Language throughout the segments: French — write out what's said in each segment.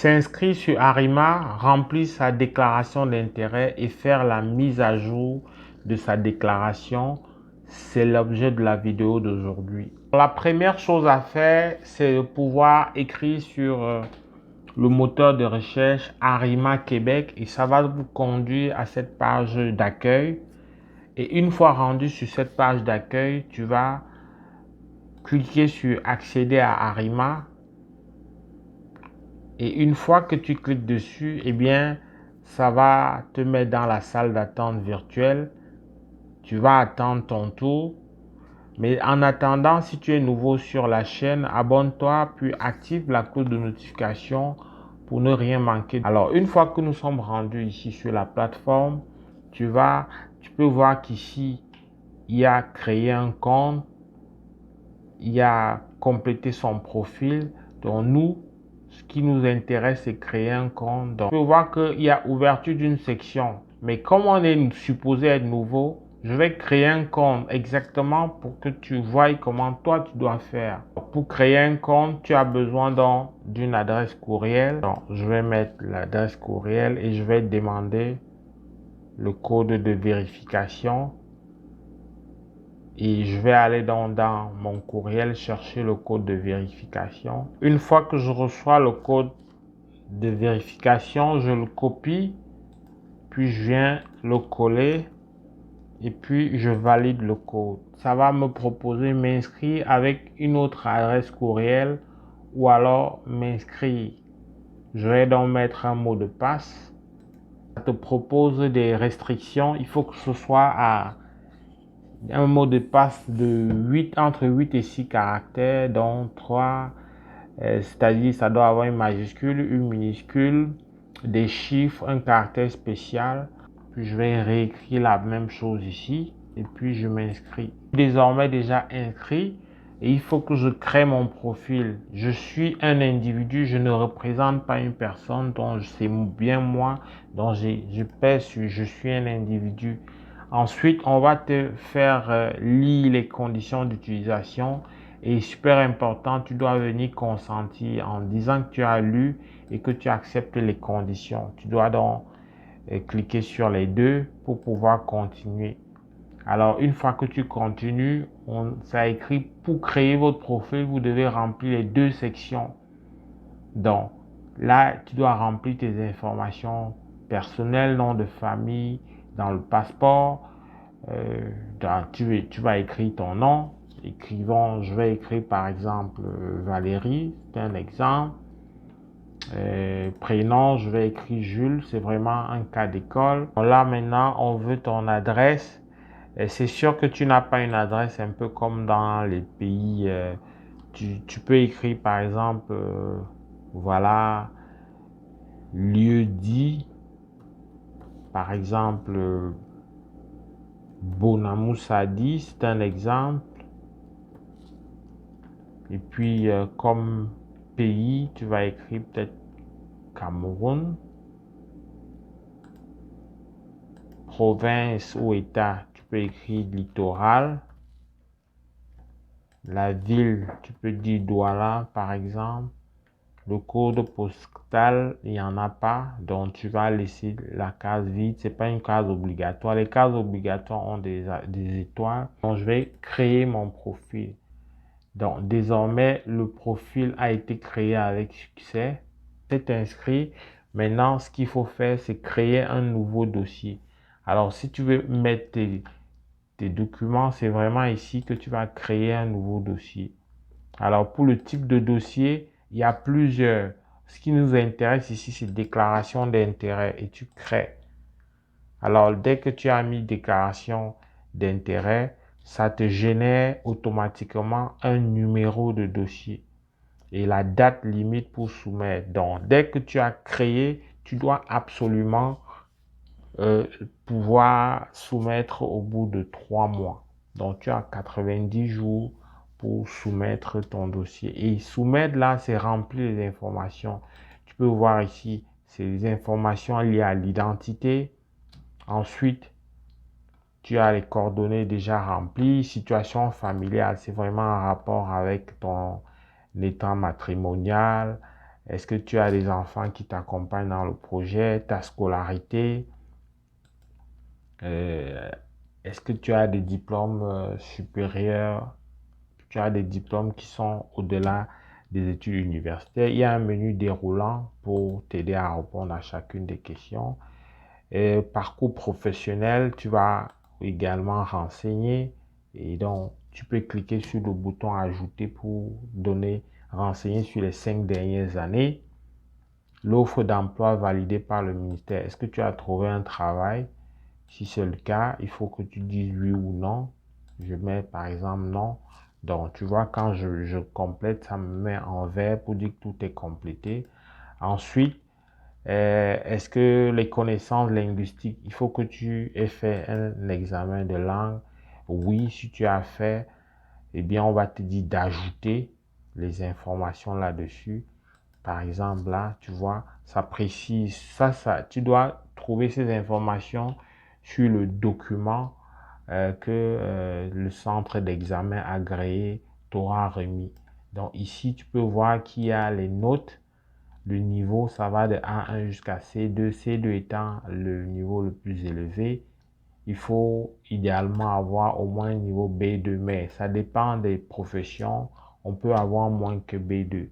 s'inscrire sur Arima, remplir sa déclaration d'intérêt et faire la mise à jour de sa déclaration. C'est l'objet de la vidéo d'aujourd'hui. La première chose à faire, c'est de pouvoir écrire sur le moteur de recherche Arima Québec et ça va vous conduire à cette page d'accueil. Et une fois rendu sur cette page d'accueil, tu vas cliquer sur accéder à Arima. Et une fois que tu cliques dessus, eh bien, ça va te mettre dans la salle d'attente virtuelle. Tu vas attendre ton tour. Mais en attendant, si tu es nouveau sur la chaîne, abonne-toi puis active la cloche de notification pour ne rien manquer. Alors, une fois que nous sommes rendus ici sur la plateforme, tu peux voir qu'ici, il y a créer un compte, il y a compléter son profil. Donc, nous, ce qui nous intéresse, c'est créer un compte. Donc, tu peux voir qu'il y a ouverture d'une section. Mais comme on est supposé être nouveau, je vais créer un compte exactement pour que tu voies comment toi tu dois faire. Pour créer un compte, tu as besoin d'une adresse courriel. Donc, je vais mettre l'adresse courriel et je vais demander le code de vérification. Et je vais aller dans mon courriel chercher le code de vérification. Une fois que je reçois le code de vérification, je le copie, puis je viens le coller et puis je valide le code. Ça va me proposer m'inscrire avec une autre adresse courriel ou alors m'inscrire. Je vais donc mettre un mot de passe. Ça te propose des restrictions. Il faut que ce soit à un mot de passe entre 8 et 6 caractères, dont 3, c'est-à-dire ça doit avoir une majuscule, une minuscule, des chiffres, un caractère spécial. Puis je vais réécrire la même chose ici et puis je m'inscris. Désormais déjà inscrit et il faut que je crée mon profil. Je suis un individu, je ne représente pas une personne, donc c'est bien moi, donc je pèse sur je suis un individu. Ensuite, on va te faire lire les conditions d'utilisation et super important, tu dois venir consentir en disant que tu as lu et que tu acceptes les conditions. Tu dois donc cliquer sur les deux pour pouvoir continuer. Alors, une fois que tu continues, ça écrit pour créer votre profil, vous devez remplir les deux sections. Donc, là, tu dois remplir tes informations personnelles, nom de famille, dans le passeport. Tu vas écrire ton nom. Je vais écrire par exemple Valérie, c'est un exemple. Prénom, je vais écrire Jules, c'est vraiment un cas d'école. Là maintenant, on veut ton adresse. C'est sûr que tu n'as pas une adresse un peu comme dans les pays. Tu peux écrire par exemple, voilà, lieu dit, par exemple, Bonamoussadi, c'est un exemple. Et puis, comme pays, tu vas écrire peut-être Cameroun. Province ou État, tu peux écrire littoral. La ville, tu peux dire Douala par exemple. Le code postal, il n'y en a pas, donc tu vas laisser la case vide. C'est pas une case obligatoire. Les cases obligatoires ont des étoiles. Donc je vais créer mon profil. Donc désormais, le profil a été créé avec succès. C'est inscrit. Maintenant, ce qu'il faut faire, c'est créer un nouveau dossier. Alors, si tu veux mettre tes documents, c'est vraiment ici que tu vas créer un nouveau dossier. Alors, pour le type de dossier, il y a plusieurs. Ce qui nous intéresse ici, c'est déclaration d'intérêt et tu crées. Alors, dès que tu as mis déclaration d'intérêt, ça te génère automatiquement un numéro de dossier et la date limite pour soumettre. Donc, dès que tu as créé, tu dois absolument pouvoir soumettre au bout de 3 mois. Donc, tu as 90 jours pour soumettre ton dossier. Et soumettre là, c'est remplir les informations. Tu peux voir ici, c'est les informations liées à l'identité. Ensuite, tu as les coordonnées déjà remplies. Situation familiale, c'est vraiment en rapport avec ton état matrimonial. Est-ce que tu as des enfants qui t'accompagnent dans le projet, ta scolarité? Est-ce que tu as des diplômes supérieurs? Tu as des diplômes qui sont au-delà des études universitaires. Il y a un menu déroulant pour t'aider à répondre à chacune des questions. Et parcours professionnel, tu vas également renseigner. Et donc, tu peux cliquer sur le bouton ajouter pour renseigner sur les 5 dernières années. L'offre d'emploi validée par le ministère. Est-ce que tu as trouvé un travail? Si c'est le cas, il faut que tu dises oui ou non. Je mets par exemple non. Donc, tu vois, quand je complète, ça me met en vert pour dire que tout est complété. Ensuite, est-ce que les connaissances linguistiques, il faut que tu aies fait un examen de langue? Oui, si tu as fait, eh bien, on va te dire d'ajouter les informations là-dessus. Par exemple, là, tu vois, ça précise, tu dois trouver ces informations sur le document que le centre d'examen agréé t'aura remis. Donc ici, tu peux voir qu'il y a les notes. Le niveau, ça va de A1 jusqu'à C2. C2 étant le niveau le plus élevé. Il faut idéalement avoir au moins un niveau B2, mais ça dépend des professions. On peut avoir moins que B2.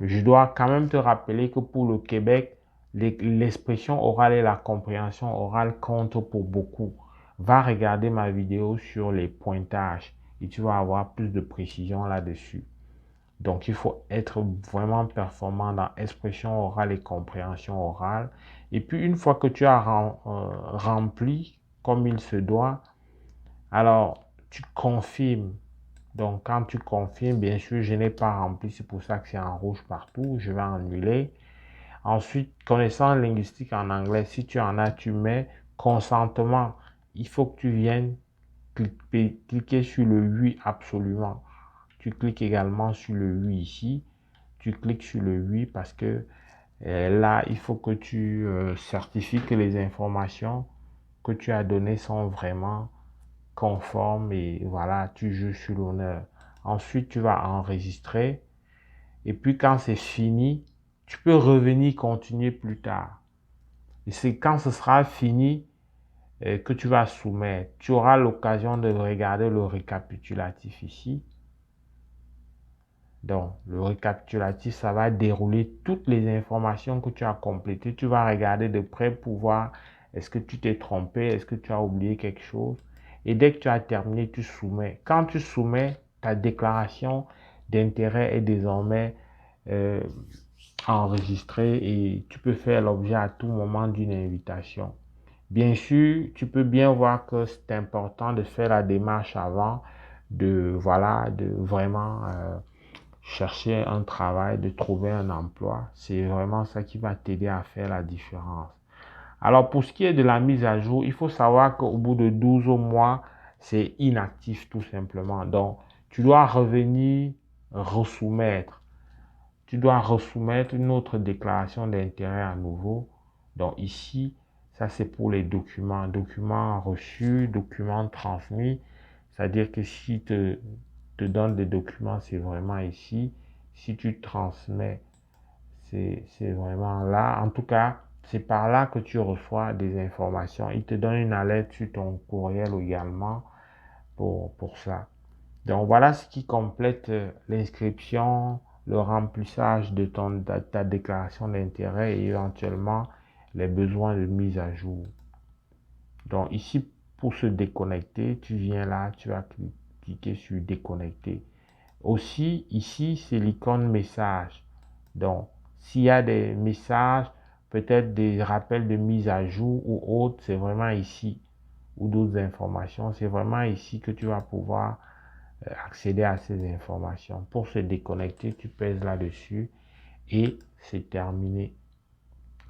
Je dois quand même te rappeler que pour le Québec, l'expression orale et la compréhension orale comptent pour beaucoup. Va regarder ma vidéo sur les pointages et tu vas avoir plus de précision là-dessus. Donc, il faut être vraiment performant dans expression orale et compréhension orale. Et puis, une fois que tu as rempli comme il se doit, alors tu confirmes. Donc, quand tu confirmes, bien sûr, je n'ai pas rempli, c'est pour ça que c'est en rouge partout. Je vais annuler. Ensuite, connaissance linguistique en anglais, si tu en as, tu mets consentement. Il faut que tu viennes cliquer sur le oui absolument. Tu cliques également sur le oui ici. Tu cliques sur le oui parce que là, il faut que tu certifies que les informations que tu as données sont vraiment conformes et voilà, tu joues sur l'honneur. Ensuite, tu vas enregistrer et puis quand c'est fini, tu peux revenir continuer plus tard. Et c'est quand ce sera fini que tu vas soumettre. Tu auras l'occasion de regarder le récapitulatif ici. Donc, le récapitulatif, ça va dérouler toutes les informations que tu as complétées. Tu vas regarder de près pour voir est-ce que tu t'es trompé, est-ce que tu as oublié quelque chose. Et dès que tu as terminé, tu soumets. Quand tu soumets, ta déclaration d'intérêt est désormais euh, enregistrée et tu peux faire l'objet à tout moment d'une invitation. Bien sûr, tu peux bien voir que c'est important de faire la démarche avant de vraiment chercher un travail, de trouver un emploi. C'est vraiment ça qui va t'aider à faire la différence. Alors, pour ce qui est de la mise à jour, il faut savoir qu'au bout de 12 mois, c'est inactif tout simplement. Donc, tu dois revenir resoumettre. Tu dois resoumettre une autre déclaration d'intérêt à nouveau. Donc, ici, ça c'est pour les documents. Documents reçus, documents transmis. C'est-à-dire que si te donne des documents, c'est vraiment ici. Si tu transmets, c'est vraiment là. En tout cas, c'est par là que tu reçois des informations. Il te donne une alerte sur ton courriel également pour ça. Donc voilà ce qui complète l'inscription, le remplissage de ta déclaration d'intérêt et éventuellement les besoins de mise à jour. Donc ici, pour se déconnecter, tu viens là, tu vas cliquer sur déconnecter. Aussi, ici, c'est l'icône message. Donc, s'il y a des messages, peut-être des rappels de mise à jour ou autres, c'est vraiment ici. Ou d'autres informations, c'est vraiment ici que tu vas pouvoir accéder à ces informations. Pour se déconnecter, tu pèses là-dessus et c'est terminé.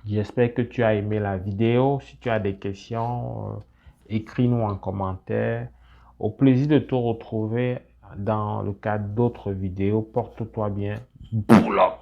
J'espère que tu as aimé la vidéo. Si tu as des questions, écris-nous en commentaire. Au plaisir de te retrouver dans le cadre d'autres vidéos. Porte-toi bien. Pull up.